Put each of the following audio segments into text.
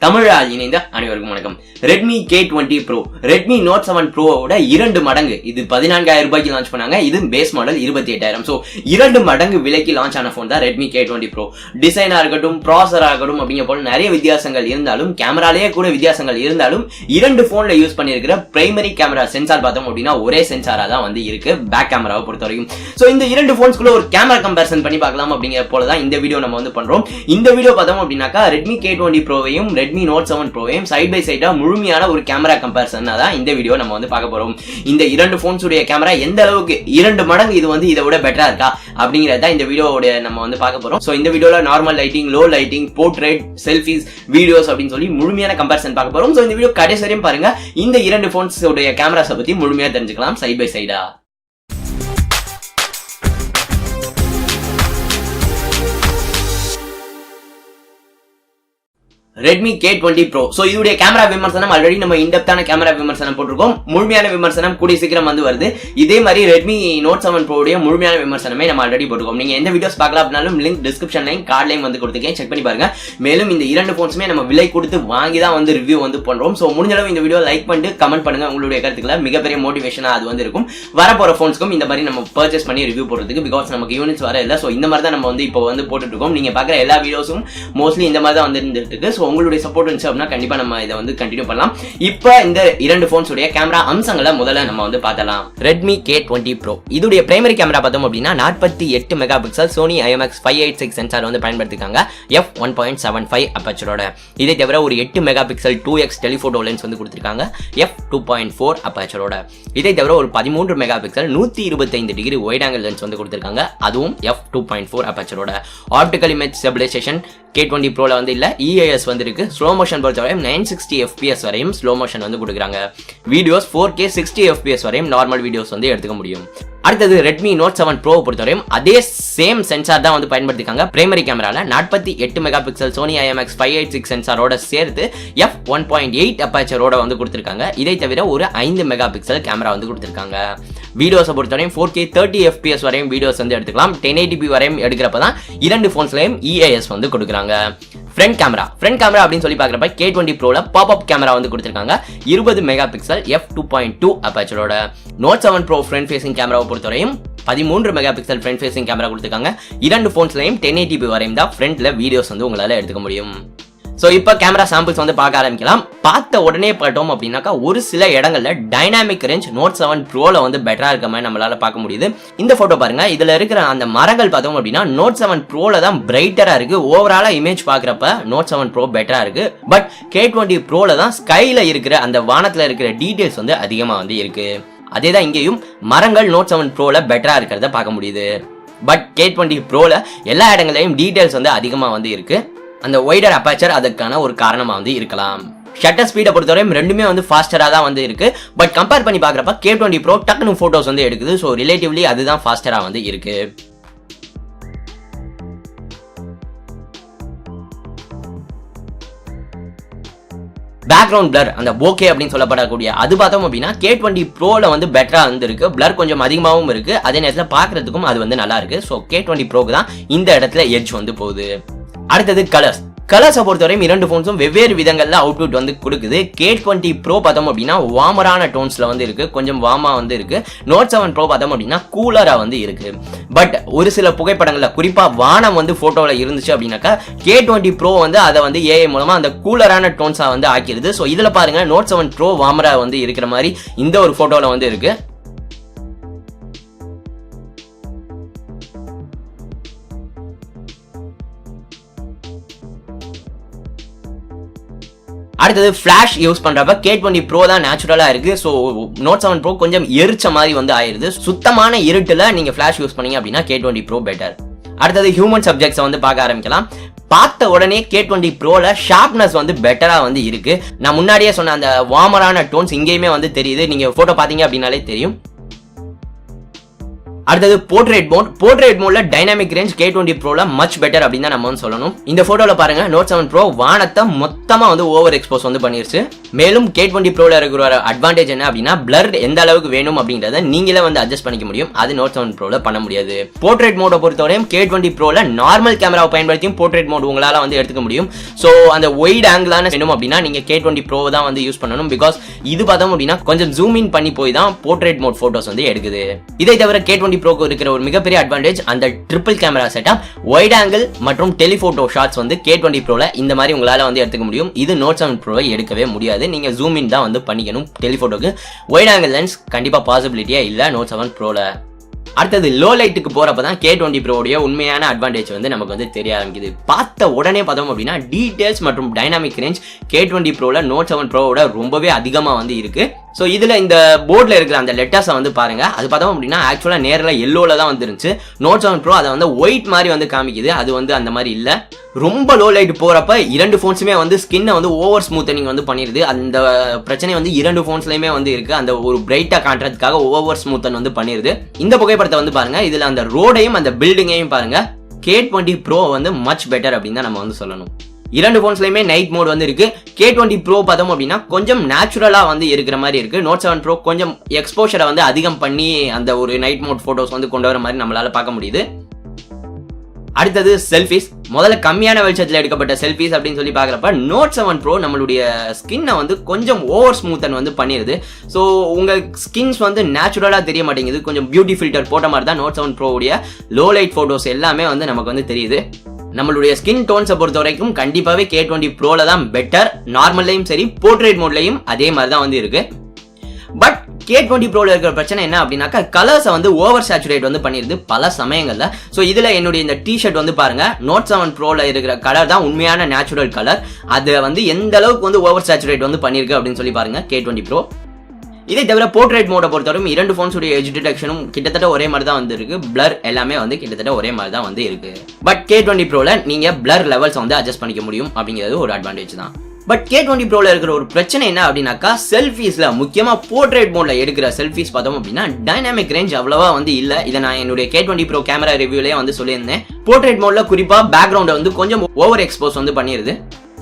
தமிழால் இணைந்த அனைவருக்கும் வணக்கம். Redmi K20 Pro, Redmi Note 7 Pro ஓட 2 மடங்கு. இது 14,000 ரூபாய்க்கு லான்ச் பண்ணாங்க. இது பேஸ் மாடல் 28,000. சோ 2 மடங்கு விலைக்கு லான்ச் ஆன போன் தான் Redmi K20 Pro. டிசைனா இருக்கட்டும், ப்ராசஸரா இருக்கட்டும் அப்படிங்க போல நிறைய வித்தியாசங்கள் இருந்தாலும், கேமராலயே கூட வித்தியாசங்கள் இருந்தாலும், 2 போன்ல யூஸ் பண்ணியிருக்கிற பிரைமரி கேமரா சென்சார் பார்த்தோம் அப்படின்னா ஒரே சென்சாரா தான் வந்து இருக்கு பேக் கேமராவை பொறுத்த வரைக்கும். சோ இந்த 2 போன்ஸ்குள்ள ஒரு கேமரா கம்பேரிசன் பண்ணி பார்க்கலாம் அப்படிங்கிற போல தான் இந்த வீடியோ நம்ம வந்து பண்றோம். இந்த வீடியோ பார்த்தோம் அப்படின்னாக்கா Redmi K20 Proவையும் Redmi Note 7 Proவையும் சைட் பை சைடா முழுமையான ஒரு கேமரா கம்பேரிசன் தான் இந்த வீடியோ நம்ம வந்து பார்க்க போறோம். இந்த 2 போன்ஸ் உடைய கேமரா எந்த அளவுக்கு 2 மடங்கு இது வந்து இதை விட பெட்டரா இருக்கா அப்படிங்கறத இந்த வீடியோவோட நம்ம வந்து பார்க்க போறோம். சோ இந்த வீடியோல normal lighting, low lighting, portrait, selfies, videos அப்படின்னு சொல்லி முழுமையான கம்பேரிசன் பார்க்க போறோம். சோ இந்த வீடியோ கடைசி வரையும் பாருங்க. இந்த 2 போன்ஸ் உடைய கேமராஸ் பத்தி முழுமையா தெரிஞ்சுக்கலாம் சைட் பை சைடா. Redmi K20 Pro. சோ இதுடைய கேமரா விமர்சனம் ஆல்ரெடி நம்ம இன்டெப்தான கேமரா விமர்சனம் போட்டுருக்கோம். முழுமையான விமர்சனம் கூடிய சீக்கிரம் வந்து வருது. இதே மாதிரி Redmi Note 7 Pro உடைய முழுமையான விமர்சனமே நம்ம ஆல்ரெடி போட்டுருக்கோம். நீங்க எந்த வீடியோஸ் பார்க்கலாம் அப்படினாலும் லிங்க் டிஸ்கிரிப்ஷன்லயும் கார்ட்லயும் வந்து கொடுத்துருக்கேன், செக் பண்ணி பாருங்க. மேலும் இந்த 2 போன்ஸுமே நம்ம விலை கொடுத்து வாங்கி தான் வந்து ரிவ்யூ வந்து பண்றோம். சோ முடிஞ்ச அளவு இந்த வீடியோ லைக் பண்ணிட்டு கமெண்ட் பண்ணுங்க. உங்களுடைய கருத்துக்களை மிகப்பெரிய மோட்டிவேஷனா அது வந்து இருக்கும். வரப்போற போன்ஸ்க்கும் இந்த மாதிரி நம்ம பர்ச்சேஸ் பண்ணி ரிவ்யூ போடுறதுக்கு. பிகாஸ் நமக்கு யூனிட்ஸ் வர இல்ல. சோ இந்த மாதிரி தான் நம்ம வந்து இப்போ வந்து போட்டுட்டு இருக்கோம். நீங்க பாக்குற எல்லா வீடியோஸும் மோஸ்ட்லி இந்த மாதிரி தான் வந்து இருந்துட்டு இருக்கு. சோ உங்களுடைய சப்போர்ட் இருந்துச்சு அப்படின்னா கண்டிப்பா நம்ம இதை வந்து கண்டினியூ பண்ணலாம். இப்போ இந்த 2 போன்ஸ் உடைய கேமரா அம்சங்களை முதல்ல நம்ம வந்து பார்த்தலாம். Redmi K20 Pro இதுடைய பிரைமரி கேமரா பார்த்தோம் அப்படின்னா 48 megapixel Sony IMX 586 sensor வந்து பயன்படுத்திருக்காங்க f1.75 அப்பேச்சரோட. இதை தவிர ஒரு 8 mega pixel 2x telephoto lens வந்து கொடுத்திருக்காங்க f2.4 அப்பேச்சரோட. இதை தவிர ஒரு 13 megapixel 125 degree wide angle lens வந்து கொடுத்திருக்காங்க, அதுவும் f2.4 அப்பேச்சரோட. ஆப்டிகல் இமேஜ் ஸ்டெபிலைசேஷன் K20 Proல வந்து இல்ல, EIS வந்து இருக்கு. ஸ்லோ மோஷன் பொறுத்தவரையும் 960 fps வரையும் ஸ்லோ மோஷன் வந்து கொடுக்குறாங்க. வீடியோஸ் 4K 60 fps வரையும் நார்மல் வீடியோஸ் வந்து எடுத்துக்க முடியும். அடுத்தது Redmi Note 7 Pro பொறுத்தவரையும் அதே சேம் சென்சார் தான் வந்து பயன்படுத்திருக்காங்க. பிரைமரி கேமரால 48 மெகா பிக்சல் Sony IMX 586 சென்சாரோட சேர்த்து f1.8 அப்பேச்சரோட வந்து கொடுத்திருக்காங்க. இதை தவிர ஒரு 5 மெகா பிக்சல் கேமரா வந்து கொடுத்திருக்காங்க. வீடியோஸை பொறுத்தவரையும் 4K 30 fps வரையும் வீடியோஸ் வந்து எடுத்துக்கலாம். 1080p வரையும் எடுக்கிறப்ப தான் 2 போன்ஸ்லயும் EIS வந்து கொடுக்குறாங்க. ஃப்ரண்ட் கேமரா அப்படின்னு சொல்லி பார்க்குறப்ப K20 Proல பாப்அப் கேமரா வந்து கொடுத்திருக்காங்க 20 mega pixel f2.2 அப்பேச்சரோட. Note 7 Pro front facing கேமராவை பொறுத்தவரையும் 13 mega pixel front facing camera கொடுத்திருக்காங்க. 2 போன்ஸ்லயும் 1080p வரையும் தான் ஃப்ரண்ட்ல வீடியோஸ் வந்து உங்களால எடுத்துக்க முடியும். சோ இப்போ கேமரா சாம்பிள்ஸ் வந்து பார்க்க ஆரம்பிக்கலாம். பார்த்த உடனே பார்த்தோம் அப்படின்னாக்கா ஒரு சில இடங்கள்ல டைனாமிக் ரேஞ்ச் Note 7 Proல வந்து பெட்டரா இருக்க மாதிரி நம்மளால பார்க்க முடியுது. இந்த போட்டோ பாருங்க. இதுல இருக்கிற அந்த மரங்கள் பார்த்தோம் அப்படின்னா Note 7 Proல தான் பிரைட்டரா இருக்கு. ஓவராலா இமேஜ் பார்க்கறப்ப Note 7 Pro பெட்டரா இருக்கு. பட் K20 Proல தான் ஸ்கைல இருக்கிற அந்த வானத்துல இருக்கிற டீடைல்ஸ் வந்து அதிகமா வந்து இருக்கு. அதேதான் இங்கேயும் மரங்கள் Note 7 Proல பெட்டரா இருக்கிறத பார்க்க முடியுது. பட் K20 Proல எல்லா இடங்களையும் டீடைல்ஸ் வந்து அதிகமா வந்து இருக்கு. அந்த வைடர் அப்பேச்சர் அதுக்கான ஒரு காரணமா வந்து இருக்கலாம். ஷட்டர் ஸ்பீடை பொறுத்தவரையும் ரெண்டுமே வந்து ஃபாஸ்டரா தான் வந்து இருக்கு. பட் கம்பேர் பண்ணி பார்க்கறப்ப K20 Pro டக்குனு போட்டோஸ் வந்து எடுக்குது. ஸோ ரிலேட்டிவ்லி அதுதான் ஃபாஸ்டரா வந்து இருக்கு. பேக்ரவுண்ட் பிளர், அந்த போகே அப்படின்னு சொல்லப்படக்கூடிய அது பார்த்தோம் அப்படின்னா K20 Proல வந்து பெட்டரா வந்து இருக்கு. பிளர் கொஞ்சம் அதிகமாகவும் இருக்கு. அதே நேரத்தில் பார்க்கறதுக்கும் அது வந்து நல்லா இருக்கு. ஸோ K20 Proக்கு தான் இந்த இடத்துல எட்ஜ் வந்து போகுது. அடுத்தது கலர்ஸை பொறுத்தவரையும் 2 போன்ஸும் வெவ்வேறு விதங்கள்ல அவுட்புட் வந்து கொடுக்குது. K20 Pro பார்த்தோம் அப்படின்னா வார்மரான டோன்ஸ்ல வந்து இருக்கு, கொஞ்சம் வார்மா வந்து இருக்கு. Note 7 Pro பார்த்தோம் அப்படின்னா கூலரா வந்து இருக்கு. பட் ஒரு சில புகைப்படங்கள்ல குறிப்பா வானம் வந்து போட்டோல இருந்துச்சு அப்படின்னாக்கா K20 Pro வந்து அதை வந்து AI மூலமா அந்த கூலரான டோன்ஸா வந்து ஆக்கிடுது. ஸோ இதுல பாருங்க Note 7 Pro வார்மரா வந்து இருக்கிற மாதிரி இந்த ஒரு போட்டோல வந்து இருக்கு. அடுத்தது ஃபிளாஷ் யூஸ் பண்றப்ப K20 Pro தான் நேச்சுரலா இருக்கு. சோ Note 7 Pro கொஞ்சம் எரிச்ச மாதிரி வந்து ஆயிருது. சுத்தமான இருட்டுல நீங்க ஃபிளாஷ் யூஸ் பண்ணீங்க அப்படின்னா K20 Pro பெட்டர். அடுத்தது ஹியூமன் சப்ஜெக்ட்ஸ் வந்து பார்க்க ஆரம்பிக்கலாம். பார்த்த உடனே K20 Proல ஷார்ப்னஸ் வந்து பெட்டரா வந்து இருக்கு. நான் முன்னாடியே சொன்ன அந்த வார்மரான டோன்ஸ் இங்கேயுமே வந்து தெரியுது. நீங்க போட்டோ பாத்தீங்க அப்படின்னாலே தெரியும். அடுத்தது போர்ட்ரேட் மோட்ல டைனாமிக் ரேஞ்ச் K20 Proல மச் பெட்டர் அப்படின்னு தான் நம்ம வந்து சொல்லணும். இந்த போட்டோல பாருங்க Note 7 Pro வானத்தை மொத்தமா வந்து ஓவர் எக்ஸ்போஸ் வந்து பண்ணிருச்சு. மேலும் K20 Proல இருக்கிற அட்வான்டேஜ் என்ன அப்படின்னா பிளர் எந்த அளவுக்கு வேணும் அப்படிங்கறத நீங்களே வந்து அட்ஜஸ்ட் பண்ணிக்க முடியும். அது Note 7 Proல பண்ண முடியாது. போர்ட்ரேட் மோட பொறுத்தவரையும் K20 Proல நார்மல் கேமராவை பயன்படுத்தியும் போர்ட்ரேட் மோட் உங்களால வந்து எடுத்துக்க முடியும். சோ அந்த வைட் ஆங்கிளான வேணும் அப்படின்னா நீங்க K20 Pro தான் வந்து யூஸ் பண்ணணும். பிகாஸ் இது பார்த்தோம் அப்படின்னா கொஞ்சம் ஜூம் இன் பண்ணி போய் தான் போர்ட்ரேட் மோட் போட்டோஸ் வந்து எடுக்குது. இதை தவிர K20 Pro இருக்கிற ஒரு மிகப்பெரிய அட்வான்டேஜ் அந்த triple camera setup, wide angle மற்றும் டெலிஃபோட்டோ ஷாட்ஸ் வந்து K20 Proல இந்த மாதிரி உங்களால வந்து எடுத்துக்க முடியும். இது Note 7 Pro எடுக்கவே முடியாது. நீங்க ஜூம் இன் தான் வந்து பண்ணிக்கணும். டெலிஃபோட்டோக்கு வைட் ஆங்கிள் லென்ஸ் கண்டிப்பா பாசிபிலிட்டியே இல்ல Note 7 Proல. அடுத்தது லோ லைட்டுக்கு போறப்ப தான் K20 Pro உடைய உண்மையான அட்வான்டேஜ் வந்து நமக்கு வந்து தெரிய ஆரம்பிக்குது. பார்த்த உடனே பார்த்தோம் அப்படின்னா டீடைல்ஸ் மற்றும் டைனாமிக் ரேஞ்ச் K20 Proல Note 7 Proவோட ரொம்பவே அதிகமா வந்து இருக்கு. ஸோ இதுல இந்த போர்டில் இருக்கிற அந்த லெட்டர்ஸை வந்து பாருங்க. அது பார்த்தோம் அப்படின்னா ஆக்சுவலா நேரில் எல்லோல தான் வந்துருந்துச்சு. Note 7 Pro அதை வந்து ஒயிட் மாதிரி வந்து காமிக்குது. அது வந்து அந்த மாதிரி இல்ல. ரொம்ப லோ லைட் போறப்ப இரண்டு போன்ஸுமே வந்து ஸ்கின்னை வந்து ஓவர் ஸ்மூத்தனிங் வந்து பண்ணிருது. அந்த பிரச்சனை வந்து இரண்டு போன்ஸ்லயுமே வந்து இருக்கு. அந்த ஒரு பிரைட்டா காட்டுறதுக்காக ஓவர் ஸ்மூத்தன் வந்து பண்ணிருது. இந்த புகைப்படத்தை வந்து பாருங்க. இதுல அந்த ரோடையும் அந்த பில்டிங்கையும் பாருங்க. K20 Pro வந்து மச் பெட்டர் அப்படின்னு தான் நம்ம வந்து சொல்லணும். இரண்டு போன்ஸ்லயுமே நைட் மோட் வந்து இருக்கு. K20 Pro பார்த்தோம் அப்படின்னா கொஞ்சம் நேச்சுரலா வந்து இருக்கிற மாதிரி இருக்கு. Note 7 Pro கொஞ்சம் எக்ஸ்போஷரை வந்து அதிகம் பண்ணி அந்த ஒரு நைட் மோட் போட்டோஸ் வந்து கொண்டு வர மாதிரி நம்மளால பார்க்க முடியுது. அடுத்தது செல்ஃபிஸ். முதல்ல கம்மியான வெளிச்சத்தில் எடுக்கப்பட்ட செல்ஃபிஸ் அப்படின்னு சொல்லி பார்க்குறப்ப Note 7 Pro நம்மளுடைய ஸ்கின்னை வந்து கொஞ்சம் ஓவர் ஸ்மூத்தன் வந்து பண்ணிடுது. ஸோ உங்கள் ஸ்கின்ஸ் வந்து நேச்சுரலாக தெரிய மாட்டேங்குது. கொஞ்சம் பியூட்டி ஃபில்டர் போட்ட மாதிரி தான் Note 7 Pro உடைய லோ லைட் ஃபோட்டோஸ் எல்லாமே வந்து நமக்கு வந்து தெரியுது. நம்மளுடைய ஸ்கின் டோன்ஸை பொறுத்த வரைக்கும் கண்டிப்பாகவே K20 Proல தான் பெட்டர். நார்மல்லையும் சரி போர்ட்ரேட் மோட்லையும் அதே மாதிரி தான் வந்து இருக்கு. பட் K20 Proல இருக்கிற பிரச்சனை என்ன அப்படின்னாக்கா கலர்ஸை வந்து ஓவர் சேச்சுரேட் வந்து பண்ணிருது பல சமயங்கள்ல. ஸோ இதுல என்னுடைய இந்த டிஷர்ட் வந்து பாருங்க Note 7 Proல இருக்கிற கலர் தான் உண்மையான நேச்சுரல் கலர். அதை வந்து எந்த அளவுக்கு வந்து ஓவர் சேச்சுரேட் வந்து பண்ணிருக்கு அப்படின்னு சொல்லி பாருங்க K20 Pro. இதை தவிர போர்ட்ரேட் மோட பொறுத்தவரைக்கும் இரண்டு போன்ஸுடைய எட்ஜ் டிடெக்ஷனும் கிட்டத்தட்ட ஒரே மாதிரி தான் வந்து இருக்கு. பிளர் எல்லாமே வந்து கிட்டத்தட்ட ஒரே மாதிரி தான் வந்து இருக்கு. பட் K20 Proல நீங்க பிளர் லெவல்ஸ் வந்து அட்ஜஸ்ட் பண்ணிக்க முடியும் அப்படிங்கிறது ஒரு அட்வான்டேஜ் தான். பட் K20 Proல இருக்கிற ஒரு பிரச்சனை என்ன அப்படின்னாக்கா செல்ஃபீஸ்ல முக்கியமா போர்ட்ரேட் மோட்ல எடுக்கிற செல்ஃபீஸ் பார்த்தோம் அப்படின்னா டைனாமிக் ரேஞ்ச் அவ்வளவா வந்து இல்ல. இதை நான் என்னுடைய K20 Pro கேமரா ரிவ்யூலயே வந்து சொல்லியிருந்தேன். போர்ட்ரேட் மோட்ல குறிப்பா பேக்ரவுண்டை வந்து கொஞ்சம் ஓவர் எக்ஸ்போஸ் வந்து பண்ணிருது.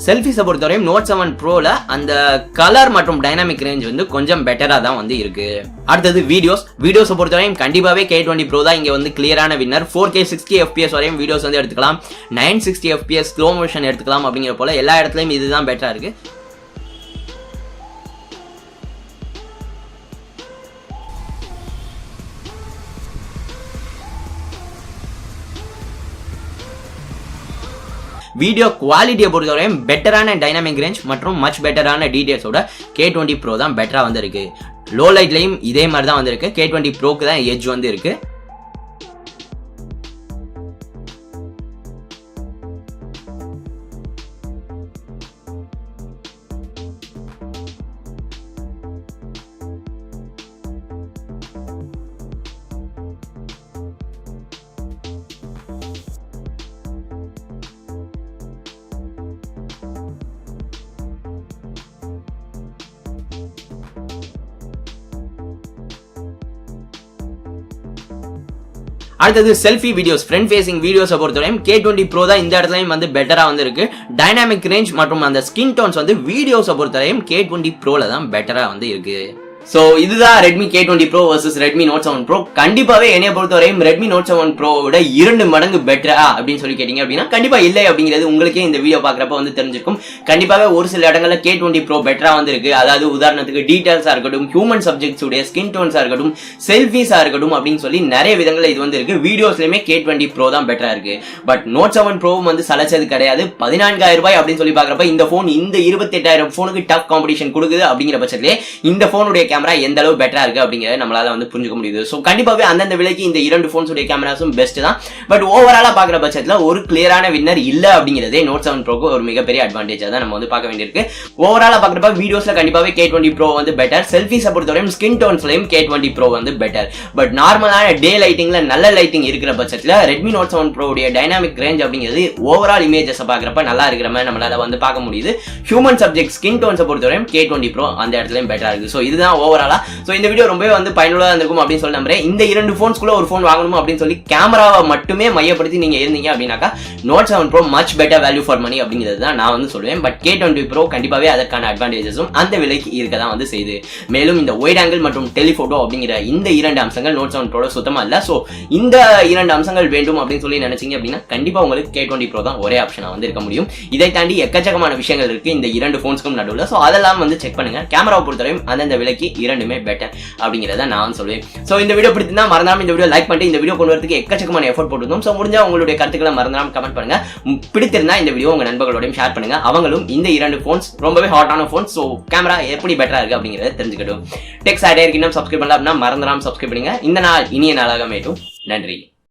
செல்ஃபிஸை பொறுத்தவரையும் Note 7 Proல அந்த கலர் மற்றும் டைனாமிக் ரேஞ்ச் வந்து கொஞ்சம் பெட்டரா தான் வந்து இருக்கு. அடுத்தது வீடியோஸை பொறுத்தவரையும் கண்டிப்பாவே K20 Pro தான் இங்க வந்து கிளியரான வின்னர். 4K 60 FPS வரையும் வீடியோஸ் வந்து எடுத்துக்கலாம். 960 FPS ஸ்லோ மோஷன் எடுத்துக்கலாம். அப்படிங்கிற போல எல்லா இடத்துலயும் இதுதான் பெட்டரா இருக்கு. வீடியோ குவாலிட்டியை பொறுத்தவரையும் பெட்டரான டைனாமிக் ரேஞ்ச் மற்றும் மச் பெட்டரான டீடைல்ஸோட K20 Pro தான் பெட்டரா வந்து இருக்கு. லோ லைட்லையும் இதே மாதிரி தான் வந்து இருக்கு. K20 Proக்கு தான் எட்ஜ் வந்து இருக்கு. அடுத்தது செல்ஃபி வீடியோஸ், ஃப்ரண்ட் ஃபேசிங் வீடியோஸை பொறுத்தவரையும் K20 Pro தான் இந்த இடத்துலயும் வந்து பெட்டரா வந்து இருக்கு. டைனாமிக் ரேஞ்ச் மற்றும் அந்த ஸ்கின் டோன்ஸ் வந்து வீடியோஸை பொறுத்தவரையும் K20 Proல தான் பெட்டரா வந்து இருக்கு. சோ இதுதான் Redmi K20 Pro vs Redmi Note 7 Pro. கண்டிப்பாவே என்னைய பொறுத்தவரையும் Redmi Note 7 Pro விட 2 மடங்கு பெட்டரா அப்படின்னு சொல்லி கேட்டீங்க அப்படின்னா கண்டிப்பா இல்லை அப்படிங்கிறது உங்களுக்கே இந்த வீடியோ பாக்குறப்ப வந்து தெரிஞ்சிருக்கும். கண்டிப்பாவே ஒரு சில இடங்கள்ல K20 Pro பெட்டரா வந்து இருக்கு. அதாவது உதாரணத்துக்கு டீடைல்ஸா இருக்கட்டும், ஹியூமன் சப்ஜெக்ட்ஸ் உடைய ஸ்கின் டோன்ஸா இருக்கட்டும், செல்ஃபீஸா இருக்கட்டும் அப்படின்னு சொல்லி நிறைய விதங்கள்ல இது வந்து இருக்கு. வீடியோஸ்லயுமே K20 Pro தான் பெட்டரா இருக்கு. பட் Note 7 Pro வந்து சலைச்சது கிடையாது. 14,000 ரூபாய் அப்படின்னு சொல்லி பாக்குறப்ப இந்த போன் இந்த 28,000 போனுக்கு டஃப் காம்படிஷன் கொடுக்குது. அப்படிங்கிற பட்சத்திலே இந்த போனுடைய கேமரா எந்த அளவு பெட்டரா இருக்கு அப்படிங்கறத நம்மளால வந்து புரிஞ்சுக்க முடியுது. சோ கண்டிப்பாவே அந்தந்த விலைக்கு இந்த இரண்டு போன்ஸ் உடைய கேமராஸும் பெஸ்ட் தான். பட் ஓவராலா பாக்குற பட்சத்துல ஒரு கிளியரான வின்னர் இல்ல அப்படிங்கறதே Note 7 Proக்கு ஒரு மிகப்பெரிய அட்வான்டேஜா தான் நம்ம வந்து பார்க்க வேண்டியிருக்கு. ஓவராலா பாக்குறப்ப வீடியோஸ்ல கண்டிப்பாவே K20 Pro வந்து பெட்டர். செல்ஃபீஸை பொறுத்தவரையும் ஸ்கின் டோன்ஸ்லயும் K20 Pro வந்து பெட்டர். பட் நார்மலான டே லைட்டிங்ல நல்ல லைட்டிங் இருக்கிற பட்சத்துல Redmi Note 7 Pro உடைய டைனாமிக் ரேஞ்ச் அப்படிங்கிறது ஓவரால் இமேஜஸ் பாக்குறப்ப நல்லா இருக்கிற மாதிரி நம்மளால வந்து பார்க்க முடியுது. ஹியூமன் சப்ஜெக்ட் ஸ்கின் டோன்ஸை பொறுத்தவரையும் K20 Pro அந்த இடத்துலயும் பெட்டரா இருக்கு. சோ இதுதான் ஓவராலா. ஸோ இந்த வீடியோ ரொம்பவே வந்து பயனுள்ளதாக இருந்திருக்கும் அப்படின்னு சொல்லி நம்புறேன். இந்த 2 ஃபோன்ஸ்குள்ள ஒரு ஃபோன் வாங்கணும் அப்படின்னு சொல்லி கேமராவை மட்டுமே மையப்படுத்தி நீங்க இருந்தீங்க அப்படின்னாக்கா Note 7 Pro much better value for money அப்படிங்கிறது தான் நான் வந்து சொல்லுவேன். பட் K20 Pro கண்டிப்பாவே அதற்கான அட்வான்டேஜஸும் அந்த விலைக்கு இருக்க தான் வந்து செய்யுது. மேலும் இந்த ஒயிட் ஆங்கிள் மற்றும் டெலிஃபோட்டோ அப்படிங்கிற இந்த 2 அம்சங்கள் Note 7 Pro சுத்தமா இல்ல. ஸோ இந்த 2 அம்சங்கள் வேண்டும் அப்படின்னு சொல்லி நினைச்சீங்க அப்படின்னா கண்டிப்பா உங்களுக்கு K20 Pro தான் ஒரே ஆப்ஷனா வந்து இருக்க முடியும். இதை தாண்டி எக்கச்சக்கமான விஷயங்கள் இருக்கு இந்த 2 போன்ஸ்க்கும் நடுவில். ஸோ அதெல்லாம் வந்து செக் பண்ணுங்க. கேமராவை பொறுத்தவரையும் அந்தந்த விலைக்கு இரண்டுமே பெட்டர் அப்படிங்கிறத நான் சொல்லுவேன். ஸோ இந்த வீடியோ பிடிச்சிருந்தா மறந்தாம இந்த வீடியோ லைக் பண்ணிட்டு இந்த வீடியோ கொண்டு வரதுக்கு எக்கச்சக்கமான எஃபோர்ட் போட்டுருந்தோம். ஸோ முடிஞ்சா உங்களுடைய கருத்துக்களை மறந்தாம கமெண்ட் பண்ணுங்க. பிடித்திருந்தா இந்த வீடியோ உங்க நண்பர்களோடையும் ஷேர் பண்ணுங்க. அவங்களும் இந்த 2 போன்ஸ் ரொம்பவே ஹாட்டான போன்ஸ். ஸோ கேமரா எப்படி பெட்டரா இருக்கு அப்படிங்கிறத தெரிஞ்சுக்கட்டும். டெக் சாட்டையர் இன்னும் சப்ஸ்கிரைப் பண்ணல அப்படின்னா மறந்துடாம சப்ஸ்கிரைப் பண்ணுங்க. இந்த நாள் இனிய நாளாக மேட்டும். நன்றி.